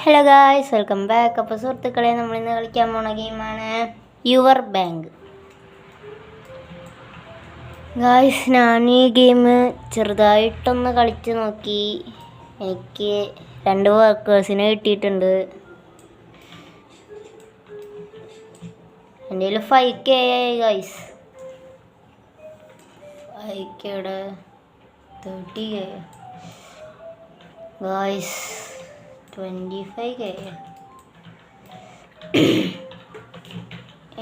Hello guys, welcome back. അപ്പോൾ സുഹൃത്തുക്കളെ, നമ്മളിന്ന് കളിക്കാൻ പോണ ഗെയിമാണ് യുവർ ബാങ്ക്. ഗായ്സ്, ഞാൻ ഈ ഗെയിം ചെറുതായിട്ടൊന്ന് കളിച്ച് നോക്കി. എനിക്ക് 2 വർക്കേഴ്സിനെ കിട്ടിയിട്ടുണ്ട്. എൻ്റെ കയ്യിൽ 5K ആയി ഗായ്സ്. 5Kയുടെ 30K guys, 25K.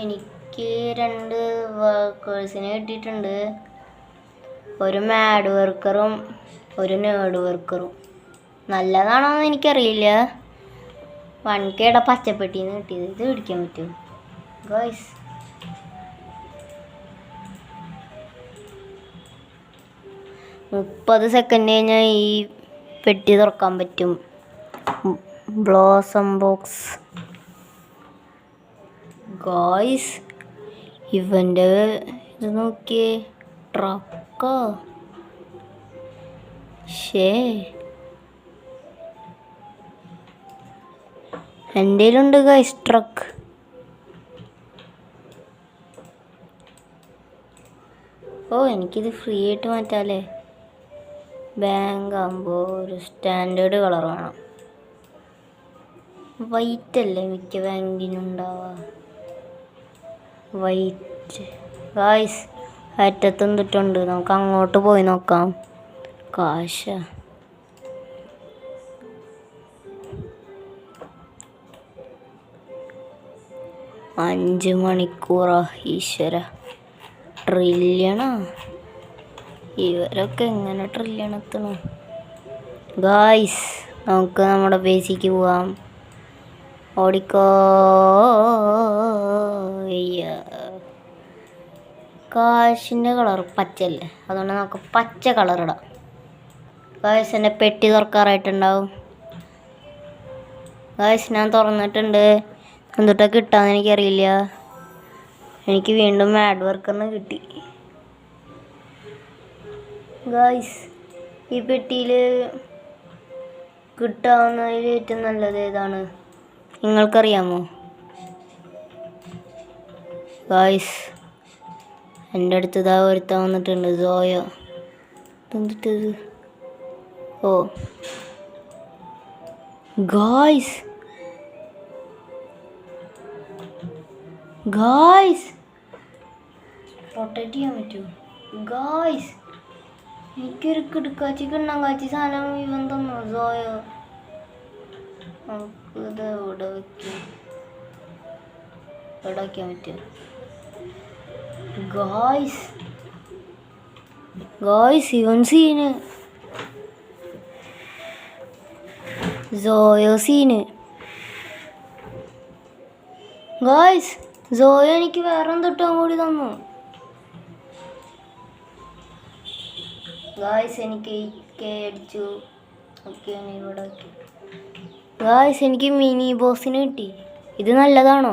എനിക്ക് 2 വർക്കേഴ്സിനെ കിട്ടിയിട്ടുണ്ട്. ഒരു മാഡ് വർക്കറും ഒരു നേർഡ് വർക്കറും. നല്ലതാണോ എന്ന് എനിക്കറിയില്ല. 1Kയുടെ പച്ചപ്പെട്ടിന്ന് കിട്ടിയത്. ഇത് പിടിക്കാൻ പറ്റുമോ ഗായ്സ്? മുപ്പത് സെക്കൻഡ് കഴിഞ്ഞാൽ ഈ പെട്ടി തുറക്കാൻ പറ്റും. ബ്ലോസം ബോക്സ് ഗായ്സ്, ഇവൻ്റെ ഇത് നോക്കിയേ, ട്രക്കോ. എൻ്റെ കയ്യിലുണ്ട് ഗായ്സ് ട്രക്ക്. എനിക്കിത് ഫ്രീ ആയിട്ട് മാറ്റാമല്ലേ? ബാങ്ക് ആകുമ്പോൾ ഒരു സ്റ്റാൻഡേർഡ് കളർ വേണം. വൈറ്റ് അല്ലേ മിക്ക ബാങ്കിനും ഉണ്ടാവുക? വൈറ്റ്. ഗായ്സ്, അറ്റത്തൊന്നിട്ടുണ്ട്. നമുക്ക് അങ്ങോട്ട് പോയി നോക്കാം. കാശ 5 മണിക്കൂറാ. ഈശ്വര, ട്രില്യണാ? ഇവരൊക്കെ എങ്ങനെ ട്രില്യൺ എത്തണം? ഗായ്സ്, നമുക്ക് നമ്മുടെ ബേസിക്ക് പോവാം. ഓടിക്കോ. കാശിൻ്റെ കളർ പച്ചയല്ലേ, അതുകൊണ്ട് നമുക്ക് പച്ച കളർ ഇടാം. ഗായ്സ്, എൻ്റെ പെട്ടി തുറക്കാറായിട്ടുണ്ടാവും. ഗായ്സ്, ഞാൻ തുറന്നിട്ടുണ്ട്. എന്തുട്ടാ കിട്ടാന്ന് എനിക്കറിയില്ല. എനിക്ക് വീണ്ടും മാഡ് വർക്കറിന് കിട്ടി. ഗായ്സ്, ഈ പെട്ടിയിൽ കിട്ടാവുന്നതിൽ ഏറ്റവും നല്ലത് ഏതാണ് നിങ്ങൾക്കറിയാമോ? ഗായ്സ്, എൻ്റെ അടുത്ത് ഇതാ ഒരുത്താൻ വന്നിട്ടുണ്ട്. സോയോ. എന്തിട്ടത്? ഗായ്സ്, ഗായ്സ് റൊട്ടേറ്റ് ചെയ്യാൻ പറ്റുമോ? ഗായ്സ്, എനിക്കൊരു കിടക്കാച്ചി കിണ്ണങ്കാച്ചി സാധനം ഇവൻ തന്നു. സോയോ. നമുക്കിത് ഇവിടെ വയ്ക്കാം. ഇവിടെ വയ്ക്കാൻ പറ്റുമോ? ഗായ്സ്, ഗായ്സ്, ഇവൻ scene. Soyo scene. Guys, Soyo എനിക്ക് വേറെ എന്തൊട്ടും കൂടി തന്നു. ഗായ്സ്, എനിക്ക് 8K അടിച്ചു. ഓക്കെ, ഇവിടെ ഓക്കെ. ഗായ്സ്, എനിക്ക് മിനി ബോസിന് കിട്ടി. ഇത് നല്ലതാണോ?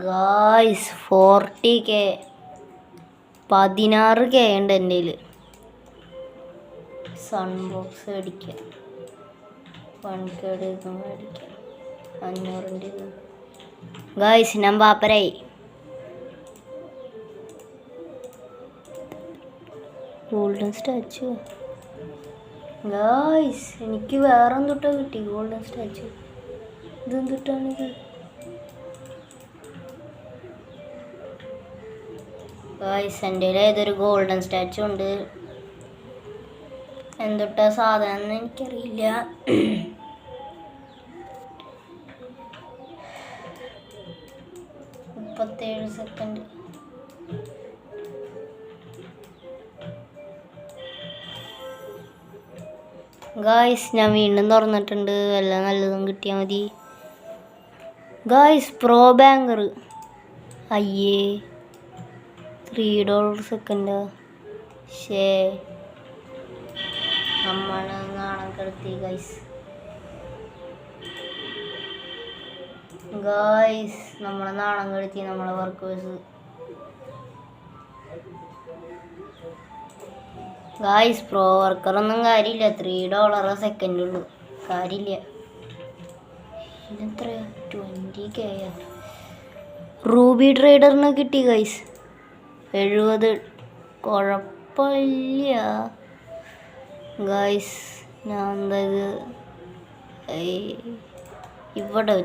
ഗായ്സ്, 40K 16K ഉണ്ട് എൻ്റെ കയ്യിൽ. സൺ ബോക്സ് അടിക്കാം. 1Kയുടെ ഇത് മേടിക്കാം. 500ൻ്റെ ഇത്. ഗായ്സ്, ഞാൻ പാപ്പരായി. Golden statue. ഗായ്സ്, എനിക്ക് വേറെ എന്തൊട്ടാ കിട്ടി. Golden statue. ഇതെന്തൊട്ടാണിത്? ഗായ്സ്, എൻ്റെ ഏതൊരു ഗോൾഡൻ സ്റ്റാച്ചു ഉണ്ട്. എന്തൊട്ടാ സാധനം എന്ന് എനിക്കറിയില്ല. 37 സെക്കൻഡ്. ഗായ്സ്, ഞാൻ വീണ്ടും തുറന്നിട്ടുണ്ട്. എല്ലാം നല്ലതും കിട്ടിയാൽ മതി. Guys, pro banker. അയ്യേ, $3 സെക്കൻഡ്. നമ്മൾ നാണം കെടുത്തി ഗൈസ്. ഗായ്സ്, നമ്മളെ നാണം കെടുത്തി നമ്മളെ വർക്കേഴ്സ്. ഗായ്സ് പ്രോ വർക്കറൊന്നും കാര്യമില്ല. $3 സെക്കൻഡ് ഉള്ളൂ. കാര്യമില്ല. ഇതെത്ര 20K റൂബി ട്രേഡറിന് കിട്ടി ഗൈസ് 70. കുഴപ്പമില്ല ഗൈസ്. ഞാൻ എന്താ ഇത് ഇവിടെ